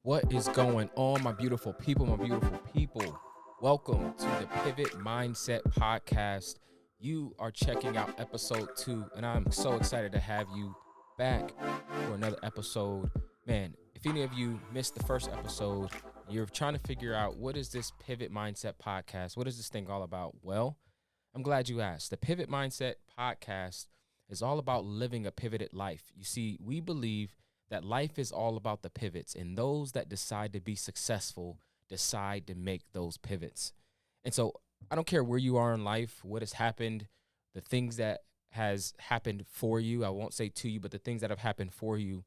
What is going on, my beautiful people, my beautiful people? Welcome to the Pivot Mindset Podcast. You are checking out episode 2, and I'm so excited to have you back for another episode. Man, if any of you missed the first episode, you're trying to figure out what is this Pivot Mindset Podcast? What is this thing all about? Well, I'm glad you asked. The Pivot Mindset Podcast is all about living a pivoted life. You see, we believe that life is all about the pivots, and those that decide to be successful decide to make those pivots. And so I don't care where you are in life, what has happened, the things that has happened for you, I won't say to you, but the things that have happened for you,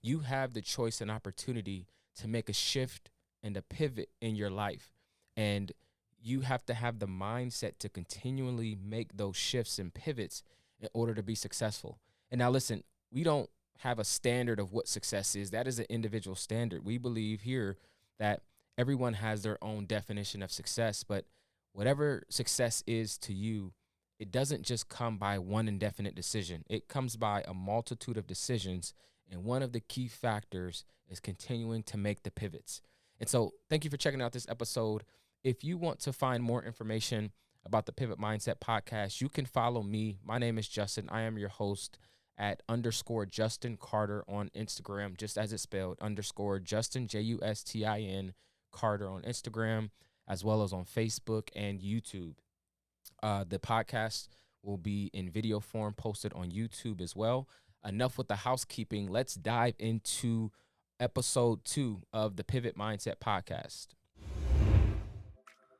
you have the choice and opportunity to make a shift and a pivot in your life. And you have to have the mindset to continually make those shifts and pivots in order to be successful. And now listen, we don't have a standard of what success is. That is an individual standard. We believe here that everyone has their own definition of success, but whatever success is to you, it doesn't just come by one indefinite decision. It comes by a multitude of decisions, and one of the key factors is continuing to make the pivots. And so thank you for checking out this episode. If you want to find more information about the Pivot Mindset Podcast, you can follow me. My name is Justin. I am your host at _Justin Carter on Instagram, just as it's spelled, _Justin, Justin Carter on Instagram, as well as on Facebook and YouTube. The podcast will be in video form posted on YouTube as well. Enough with the housekeeping. Let's dive into episode 2 of the Pivot Mindset Podcast.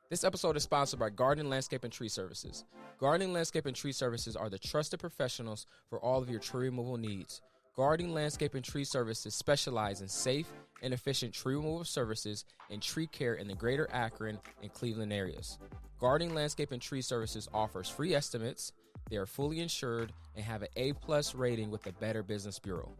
This episode is sponsored by Garden, Landscape, and Tree Services. Gardening, Landscape, and Tree Services are the trusted professionals for all of your tree removal needs. Gardening, Landscape, and Tree Services specialize in safe and efficient tree removal services and tree care in the greater Akron and Cleveland areas. Gardening, Landscape, and Tree Services offers free estimates. They are fully insured and have an A+ rating with the Better Business Bureau.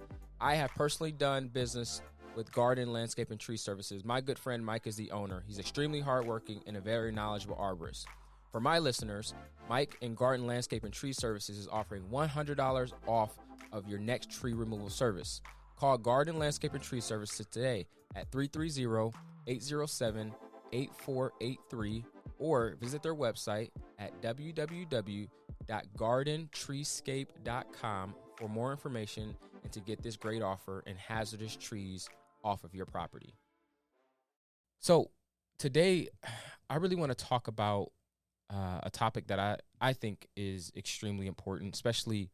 I have personally done business with Garden, Landscape, and Tree Services. My good friend Mike is the owner. He's extremely hardworking and a very knowledgeable arborist. For my listeners, Mike and Garden, Landscape, and Tree Services is offering $100 off of your next tree removal service. Call Garden, Landscape, and Tree Services today at 330-807-8483 or visit their website at www.gardentreescape.com for more information and to get this great offer and hazardous trees off of your property. So today, I really want to talk about a topic that I think is extremely important, especially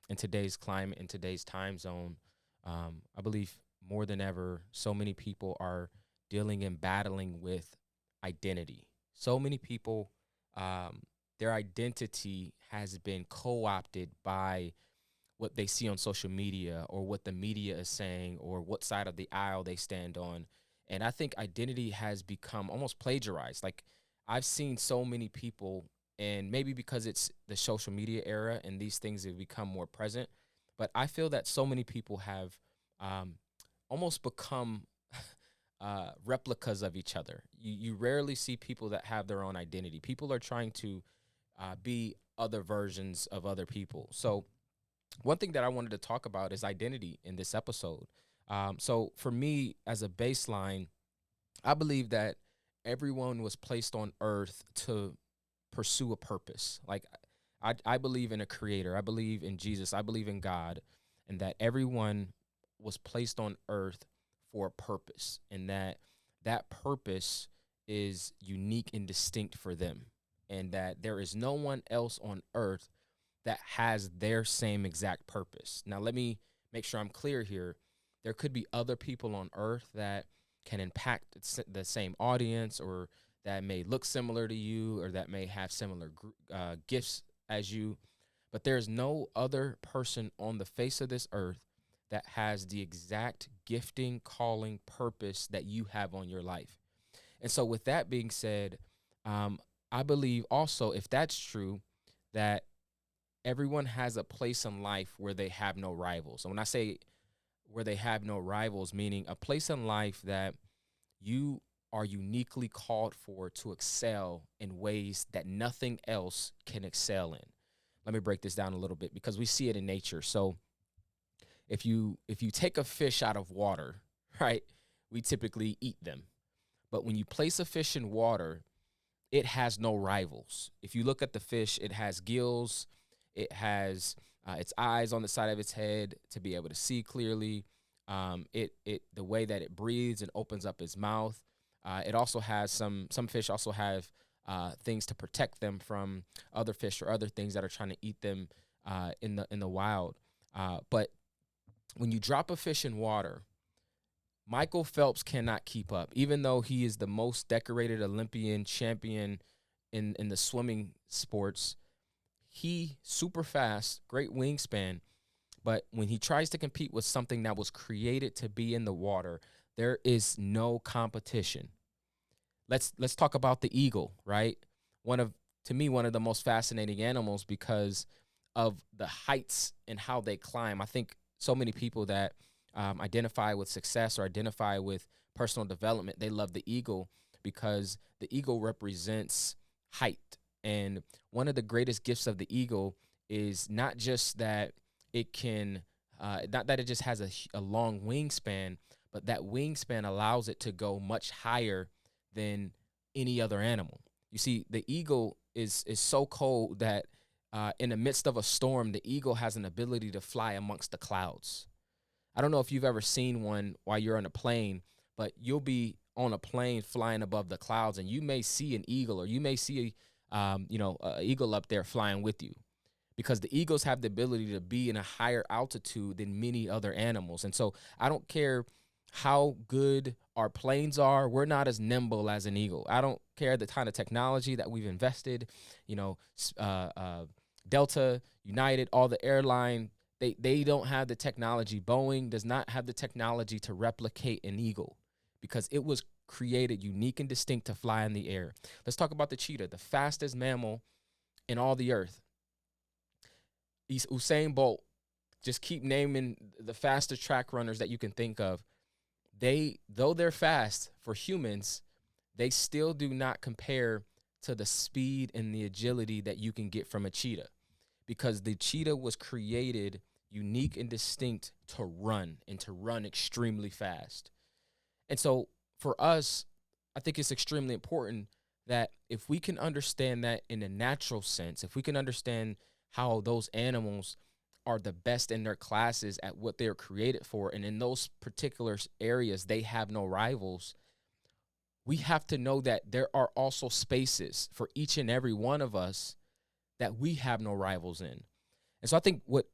in today's climate, in today's time zone. I believe more than ever, so many people are dealing and battling with identity. So many people, their identity has been co-opted by what they see on social media or what the media is saying or what side of the aisle they stand on. And I think identity has become almost plagiarized. Like, I've seen so many people, and maybe because it's the social media era and these things have become more present, but I feel that so many people have almost become replicas of each other. You rarely see people that have their own identity. People are trying to be other versions of other people. So one thing that I wanted to talk about is identity in this episode. So for me, as a baseline, I believe that everyone was placed on earth to pursue a purpose. Like, I believe in a creator. I believe in Jesus. I believe in God, and that everyone was placed on earth for a purpose, and that purpose is unique and distinct for them, and that there is no one else on earth that has their same exact purpose. Now, let me make sure I'm clear here. There could be other people on earth that can impact the same audience, or that may look similar to you, or that may have similar gifts as you. But there's no other person on the face of this earth that has the exact gifting, calling, purpose that you have on your life. And so with that being said, I believe also, if that's true, that everyone has a place in life where they have no rivals. And when I say where they have no rivals, meaning a place in life that you are uniquely called for to excel in ways that nothing else can excel in. Let me break this down a little bit, because we see it in nature. So if you take a fish out of water, right, we typically eat them. But when you place a fish in water, it has no rivals. If you look at the fish, it has gills, it has its eyes on the side of its head to be able to see clearly. It the way that it breathes and opens up its mouth. It also has some fish also have things to protect them from other fish or other things that are trying to eat them in the wild. But when you drop a fish in water, Michael Phelps cannot keep up, even though he is the most decorated Olympian champion in the swimming sports. He super fast, great wingspan, but when he tries to compete with something that was created to be in the water, there is no competition. Let's talk about the eagle, right? To me, one of the most fascinating animals because of the heights and how they climb. I think so many people that identify with success or identify with personal development, they love the eagle because the eagle represents height. And one of the greatest gifts of the eagle is not just that it can, not that it just has a long wingspan, but that wingspan allows it to go much higher than any other animal. You see, the eagle is so cold that in the midst of a storm, the eagle has an ability to fly amongst the clouds. I don't know if you've ever seen one while you're on a plane, but you'll be on a plane flying above the clouds, and you may see an eagle, or you may see a eagle up there flying with you, because the eagles have the ability to be in a higher altitude than many other animals. And so I don't care how good our planes are, we're not as nimble as an eagle. I don't care the kind of technology that we've invested, Delta, United, all the airline, they don't have the technology. Boeing does not have the technology to replicate an eagle because it was created unique and distinct to fly in the air. Let's talk about the cheetah, the fastest mammal in all the earth. Usain Bolt, just keep naming the fastest track runners that you can think of. Though they're fast for humans, they still do not compare to the speed and the agility that you can get from a cheetah, because the cheetah was created unique and distinct to run and to run extremely fast. And so for us, I think it's extremely important that if we can understand that in a natural sense, if we can understand how those animals are the best in their classes at what they're created for, and in those particular areas they have no rivals, we have to know that there are also spaces for each and every one of us that we have no rivals in. And so I think what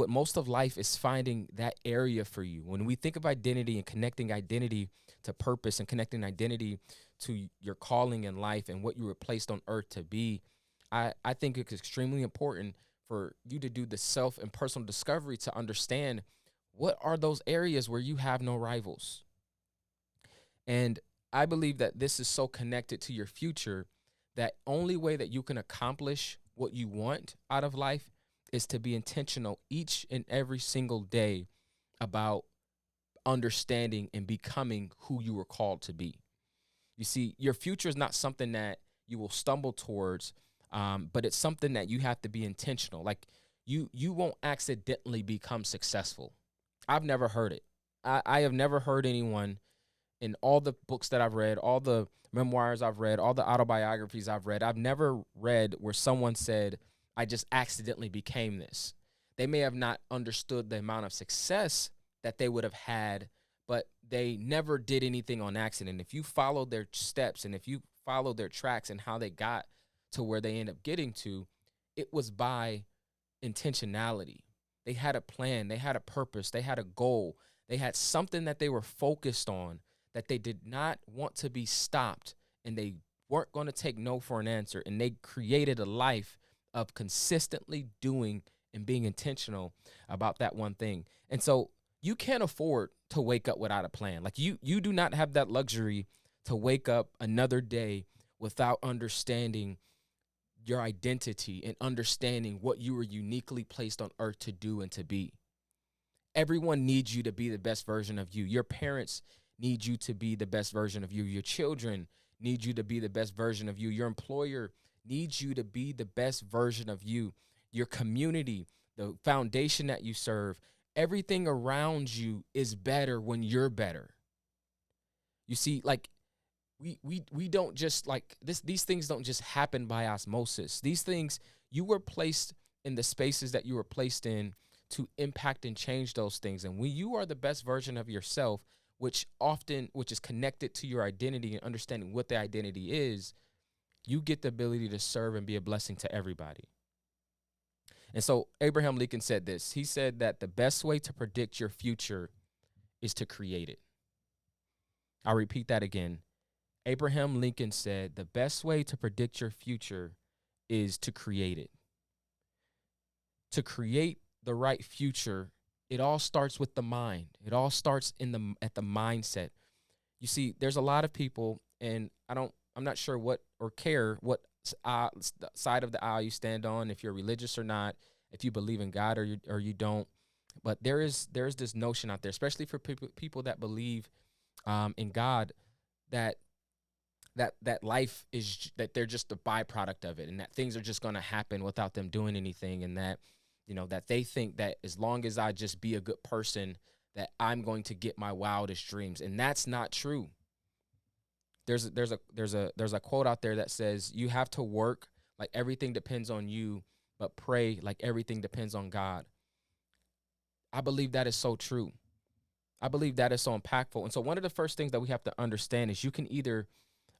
most of life is finding that area for you. When we think of identity and connecting identity to purpose and connecting identity to your calling in life and what you were placed on earth to be, I think it's extremely important for you to do the self and personal discovery to understand what are those areas where you have no rivals. And I believe that this is so connected to your future that only way that you can accomplish what you want out of life is to be intentional each and every single day about understanding and becoming who you were called to be. You see, your future is not something that you will stumble towards, but it's something that you have to be intentional. Like you won't accidentally become successful. I've never heard it. I have never heard anyone in all the books that I've read, all the memoirs I've read, all the autobiographies I've read, I've never read where someone said, I just accidentally became this. They may have not understood the amount of success that they would have had, but they never did anything on accident. If you follow their steps and if you follow their tracks and how they got to where they end up getting to, it was by intentionality. They had a plan, they had a purpose, they had a goal, they had something that they were focused on, that they did not want to be stopped, and they weren't going to take no for an answer. And they created a life of consistently doing and being intentional about that one thing. And so you can't afford to wake up without a plan. Like you do not have that luxury to wake up another day without understanding your identity and understanding what you were uniquely placed on earth to do and to be. Everyone needs you to be the best version of you. Your parents need you to be the best version of you. Your children need you to be the best version of you. Your employer needs you to be the best version of you. Your community, the foundation that you serve, everything around you is better when you're better. You see, like we don't just like this. These things don't just happen by osmosis. These things, you were placed in the spaces that you were placed in to impact and change those things. And when you are the best version of yourself, which is connected to your identity and understanding what the identity is, you get the ability to serve and be a blessing to everybody. And so Abraham Lincoln said this. He said that the best way to predict your future is to create it. I'll repeat that again. Abraham Lincoln said the best way to predict your future is to create it. To create the right future, it all starts with the mind. It all starts at the mindset. You see, there's a lot of people, and I'm not sure what or care what side of the aisle you stand on, if you're religious or not, if you believe in God or you don't. But there's this notion out there, especially for people that believe in God, that life is, that they're just a byproduct of it, and that things are just going to happen without them doing anything, and that that they think that as long as I just be a good person, that I'm going to get my wildest dreams, and that's not true. There's a quote out there that says you have to work like everything depends on you, but pray like everything depends on God. I believe that is so true. I believe that is so impactful. And so one of the first things that we have to understand is you can either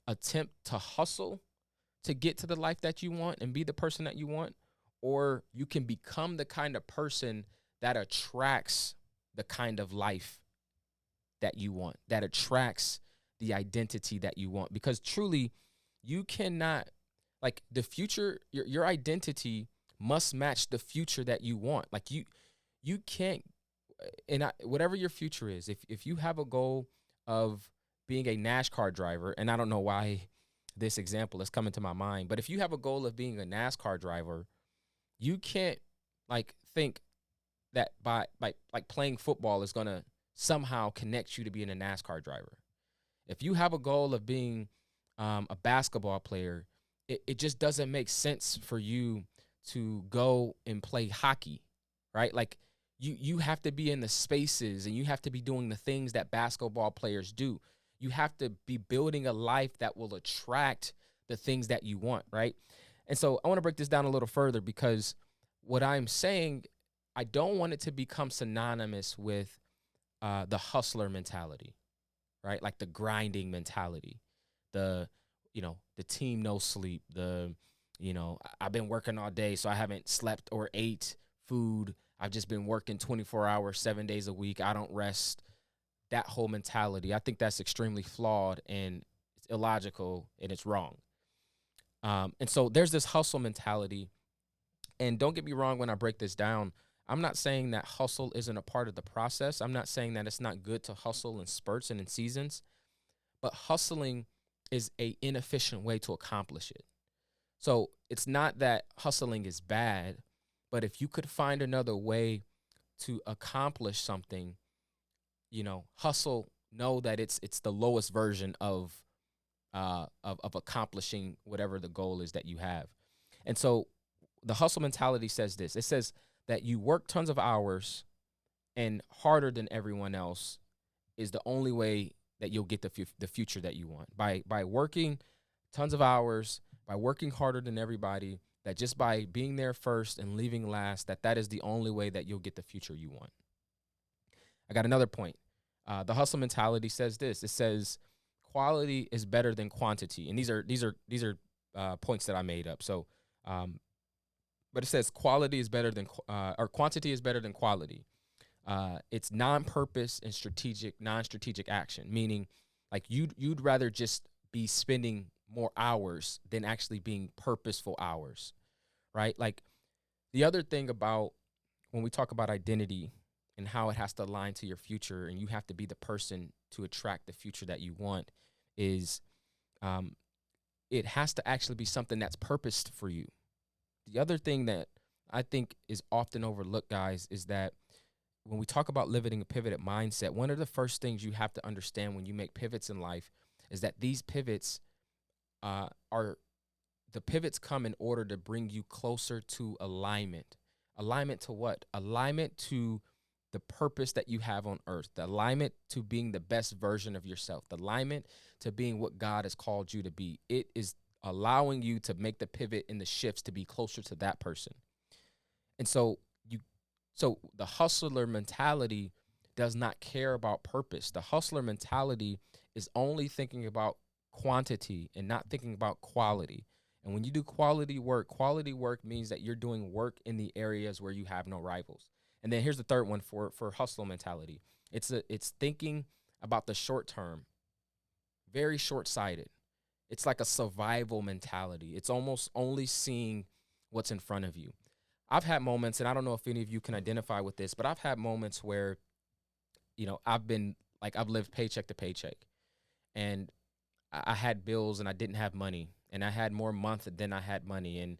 attempt to hustle to get to the life that you want and be the person that you want, or you can become the kind of person that attracts the kind of life that you want, that attracts the identity that you want. Because truly, you cannot, like, the future, your identity must match the future that you want. Like, you can't, whatever your future is, if you have a goal of being a NASCAR driver, and I don't know why this example is coming to my mind, but if you have a goal of being a NASCAR driver, you can't like think that by like playing football is going to somehow connect you to being a NASCAR driver. If you have a goal of being a basketball player, it just doesn't make sense for you to go and play hockey, right? Like you have to be in the spaces and you have to be doing the things that basketball players do. You have to be building a life that will attract the things that you want, right? And so I want to break this down a little further, because what I'm saying, I don't want it to become synonymous with the hustler mentality, right? Like the grinding mentality, the team no sleep, I've been working all day, so I haven't slept or ate food. I've just been working 24 hours, 7 days a week. I don't rest. That whole mentality, I think that's extremely flawed and it's illogical and it's wrong. And so there's this hustle mentality. And don't get me wrong when I break this down. I'm not saying that hustle isn't a part of the process. I'm not saying that it's not good to hustle in spurts and in seasons. But hustling is an inefficient way to accomplish it. So it's not that hustling is bad, but if you could find another way to accomplish something, hustle, know that it's the lowest version of accomplishing whatever the goal is that you have. And so the hustle mentality says this. It says that you work tons of hours and harder than everyone else is the only way that you'll get the future that you want. By working tons of hours, by working harder than everybody, that just by being there first and leaving last, that is the only way that you'll get the future you want. I got another point. The hustle mentality says this. It says quality is better than quantity, and these are points that I made up. So, but it says quality is better than or quantity is better than quality. It's non-purpose and non-strategic action, meaning like you'd rather just be spending more hours than actually being purposeful hours, right? Like the other thing about when we talk about identity and how it has to align to your future, and you have to be the person to attract the future that you want, is it has to actually be something that's purposed for you. The other thing that I think is often overlooked, guys, is that when we talk about living a pivoted mindset, one of the first things you have to understand when you make pivots in life is that these pivots come in order to bring you closer to alignment. Alignment to what? Alignment to the purpose that you have on earth, the alignment to being the best version of yourself, the alignment to being what God has called you to be. It is allowing you to make the pivot and the shifts to be closer to that person. And so the hustler mentality does not care about purpose. The hustler mentality is only thinking about quantity and not thinking about quality. And when you do quality work means that you're doing work in the areas where you have no rivals. And then here's the third one for hustle mentality. It's thinking about the short term, very short-sighted. It's like a survival mentality. It's almost only seeing what's in front of you. I've had moments, and I don't know if any of you can identify with this, but I've had moments where, I've lived paycheck to paycheck, and I had bills and I didn't have money, and I had more month than I had money. And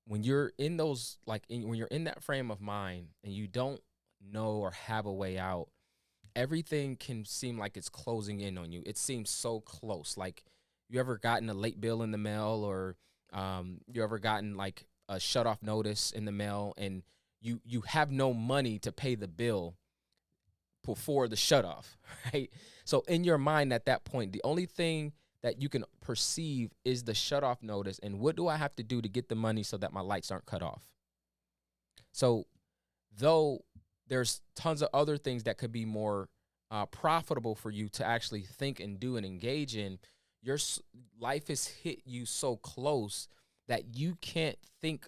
when you're in those, when you're in that frame of mind and you don't know or have a way out, everything can seem like it's closing in on you. It seems so close. Like, you ever gotten a late bill in the mail, or you ever gotten like a shut off notice in the mail, and you have no money to pay the bill before the shut off, right? So in your mind at that point, the only thing that you can perceive is the shut off notice, and what do I have to do to get the money so that my lights aren't cut off? So though there's tons of other things that could be more profitable for you to actually think and do and engage in, your life has hit you so close that you can't think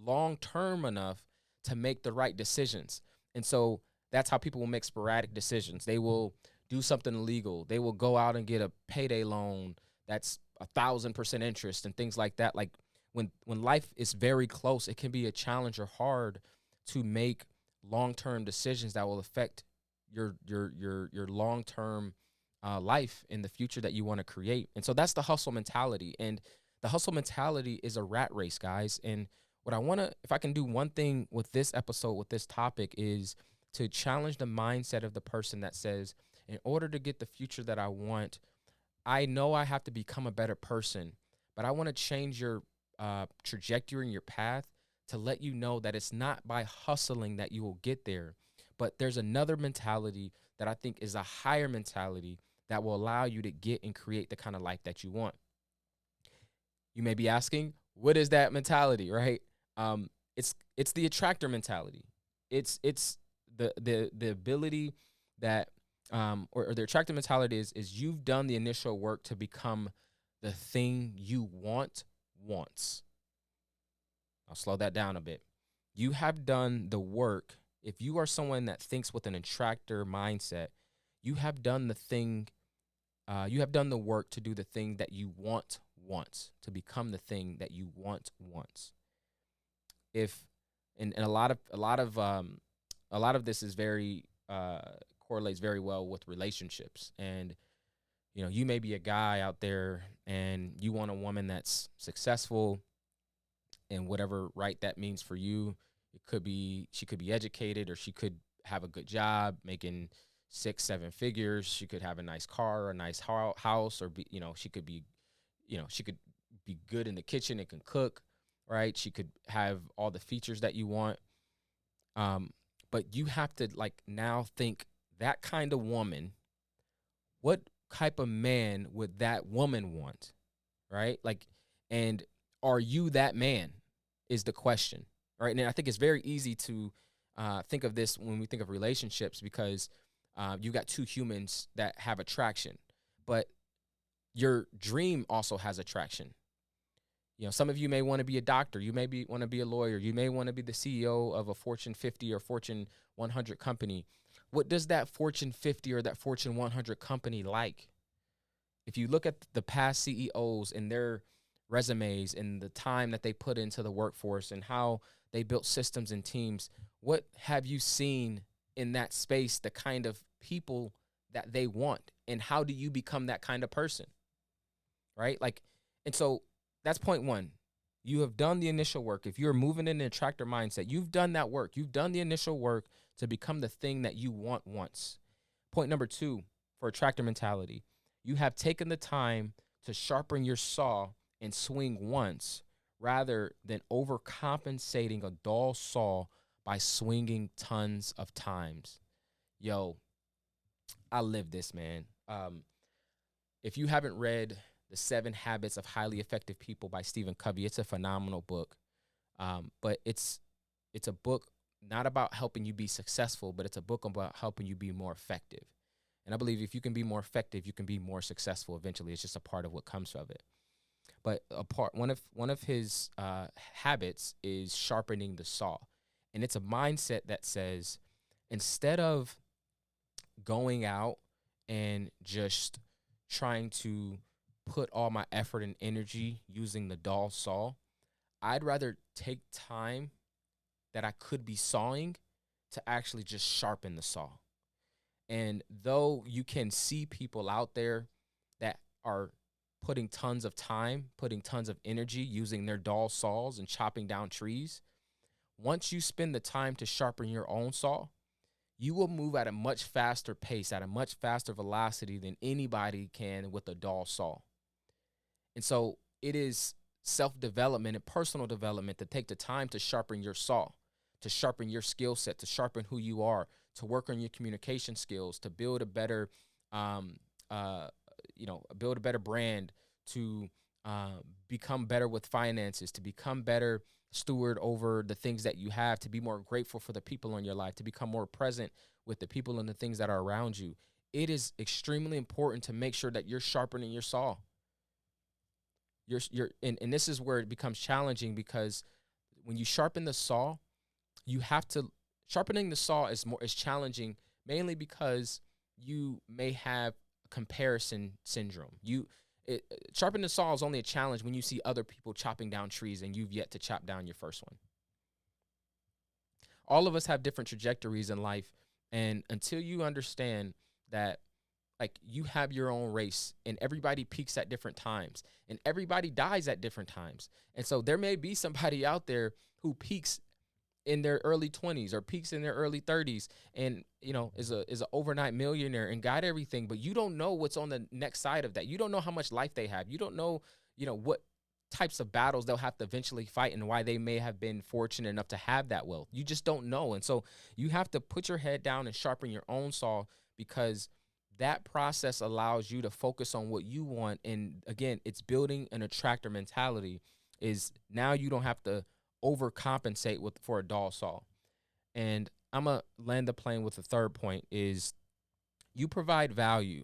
long term enough to make the right decisions. And so that's how people will make sporadic decisions. They will do something illegal. They will go out and get a payday loan that's 1,000% interest and things like that. Like, when life is very close, it can be a challenge or hard to make long-term decisions that will affect your long-term life in the future that you want to create. And so that's the hustle mentality. And the hustle mentality is a rat race, guys. And what I want to, if I can do one thing with this episode, with this topic, is to challenge the mindset of the person that says, in order to get the future that I want, I know I have to become a better person, but I want to change your trajectory and your path to let you know that it's not by hustling that you will get there, but there's another mentality that I think is a higher mentality that will allow you to get and create the kind of life that you want. You may be asking, what is that mentality, right? It's the attractor mentality. It's the ability that or the attractor mentality is you've done the initial work to become the thing you want once. I'll slow that down a bit. You have done the work. If you are someone that thinks with an attractor mindset, you have done the thing. You have done the work to do the thing that you want once, to become the thing that you want once. If and a lot of this is very correlates very well with relationships. And you may be a guy out there and you want a woman that's successful in whatever right that means for you. She could be educated, or she could have a good job making 6-7 figures. She could have a nice car, a nice house, or she could be good in the kitchen and can cook, right? She could have all the features that you want. But you have to now think, that kind of woman, what type of man would that woman want, right? And are you that man is the question, right? And I think it's very easy to think of this when we think of relationships, because you got two humans that have attraction, but your dream also has attraction. Some of you may want to be a doctor. You may want to be a lawyer. You may want to be the CEO of a Fortune 50 or Fortune 100 company. What does that Fortune 50 or that Fortune 100 company like? If you look at the past CEOs and their resumes and the time that they put into the workforce and how they built systems and teams, what have you seen in that space, the kind of people that they want, and how do you become that kind of person, right? And so that's point one. You have done the initial work. If you're moving in an attractor mindset, you've done that work. You've done the initial work to become the thing that you want once. Point number two for attractor mentality, you have taken the time to sharpen your saw and swing once rather than overcompensating a dull saw by swinging tons of times. Yo, I live this, man. If you haven't read The 7 Habits of Highly Effective People by Stephen Covey, it's a phenomenal book. But it's a book not about helping you be successful, but it's a book about helping you be more effective. And I believe if you can be more effective, you can be more successful eventually. It's just a part of what comes of it. But one of his habits is sharpening the saw. And it's a mindset that says, instead of going out and just trying to put all my effort and energy using the dull saw, I'd rather take time that I could be sawing to actually just sharpen the saw. And though you can see people out there that are putting tons of time, putting tons of energy using their dull saws and chopping down trees, once you spend the time to sharpen your own saw, you will move at a much faster pace, at a much faster velocity than anybody can with a dull saw. And so it is self-development and personal development to take the time to sharpen your saw, to sharpen your skill set, to sharpen who you are, to work on your communication skills, to build a better, build a better brand, to become better with finances, to become better steward over the things that you have, to be more grateful for the people in your life, to become more present with the people and the things that are around you. It is extremely important to make sure that you're sharpening your saw. And this is where it becomes challenging, because when you sharpen the saw, sharpening the saw is challenging, mainly because you may have comparison syndrome. Sharpening the saw is only a challenge when you see other people chopping down trees and you've yet to chop down your first one. All of us have different trajectories in life, and until you understand that, like, you have your own race, and everybody peaks at different times, and everybody dies at different times. And so there may be somebody out there who peaks in their early 20s or peaks in their early 30s and, is an overnight millionaire and got everything, but you don't know what's on the next side of that. You don't know how much life they have. You don't know, what types of battles they'll have to eventually fight and why they may have been fortunate enough to have that wealth. You just don't know. And so you have to put your head down and sharpen your own saw, because that process allows you to focus on what you want. And again, it's building an attractor mentality. Is now you don't have to overcompensate for a dull saw. And I'm going to land the plane with the third point is you provide value.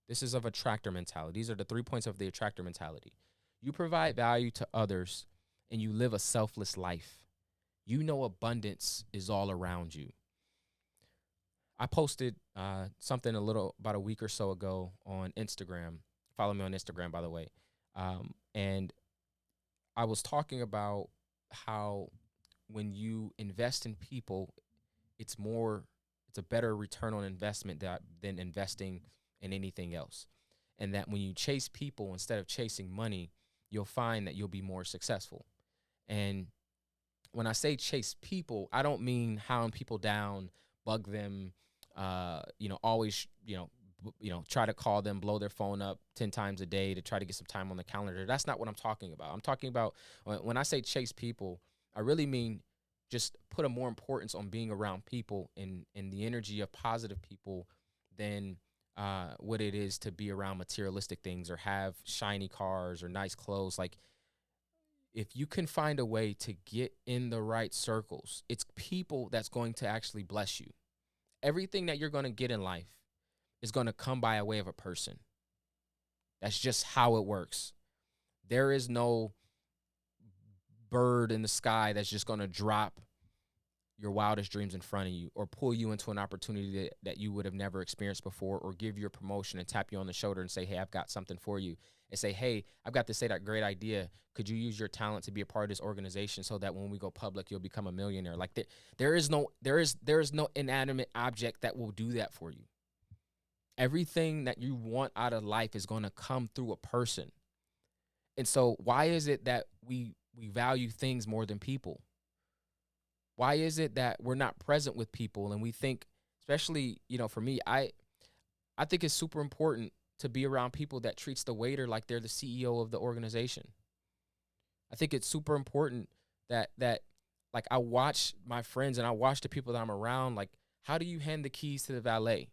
This is of attractor mentality. These are the 3 points of the attractor mentality. You provide value to others and you live a selfless life. Abundance is all around you. I posted something about a week or so ago on Instagram. Follow me on Instagram, by the way. And I was talking about how when you invest in people, it's a better return on investment than investing in anything else. And that when you chase people instead of chasing money, you'll find that you'll be more successful. And when I say chase people, I don't mean hound people down, bug them, always, try to call them, blow their phone up 10 times a day to try to get some time on the calendar. That's not what I'm talking about. I'm talking about when I say chase people, I really mean just put a more importance on being around people and the energy of positive people than what it is to be around materialistic things or have shiny cars or nice clothes. Like, if you can find a way to get in the right circles, it's people that's going to actually bless you. Everything that you're going to get in life is going to come by a way of a person. That's just how it works. There is no bird in the sky that's just going to drop your wildest dreams in front of you or pull you into an opportunity that you would have never experienced before, or give you a promotion and tap you on the shoulder and say, hey, I've got something for you. And say, hey, I've got this great idea. Could you use your talent to be a part of this organization so that when we go public, you'll become a millionaire? Like, there is no inanimate object that will do that for you. Everything that you want out of life is going to come through a person. And so why is it that we value things more than people? Why is it that we're not present with people and we think, especially, for me, I think it's super important to be around people that treats the waiter like they're the CEO of the organization. I think it's super important that Like, I watch my friends and I watch the people that I'm around. Like, how do you hand the keys to the valet?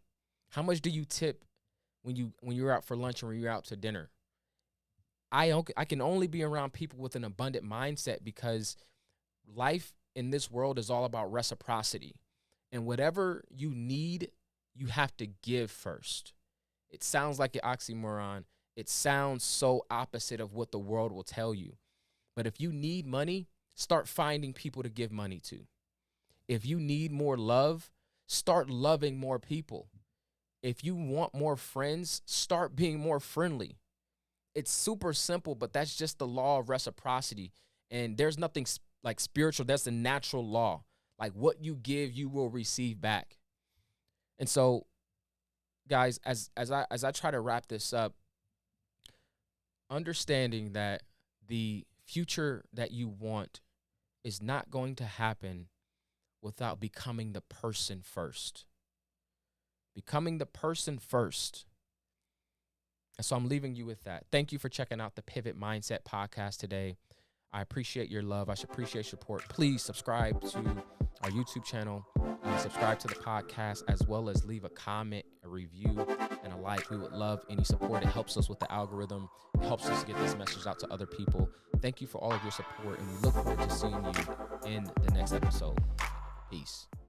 How much do you tip when you're out for lunch or when you're out to dinner? I can only be around people with an abundant mindset, because life in this world is all about reciprocity. And whatever you need, you have to give first. It sounds like an oxymoron. It sounds so opposite of what the world will tell you. But if you need money, start finding people to give money to. If you need more love, start loving more people. If you want more friends, start being more friendly. It's super simple, but that's just the law of reciprocity. And there's nothing like spiritual. That's the natural law. Like, what you give, you will receive back. And so, guys, as I try to wrap this up, understanding that the future that you want is not going to happen without becoming the person first. Becoming the person first. And so I'm leaving you with that. Thank you for checking out the Pivot Mindset podcast today. I appreciate your love. I appreciate your support. Please subscribe to our YouTube channel. Subscribe to the podcast, as well as leave a comment, a review, and a like. We would love any support. It helps us with the algorithm. It helps us get this message out to other people. Thank you for all of your support, and we look forward to seeing you in the next episode. Peace.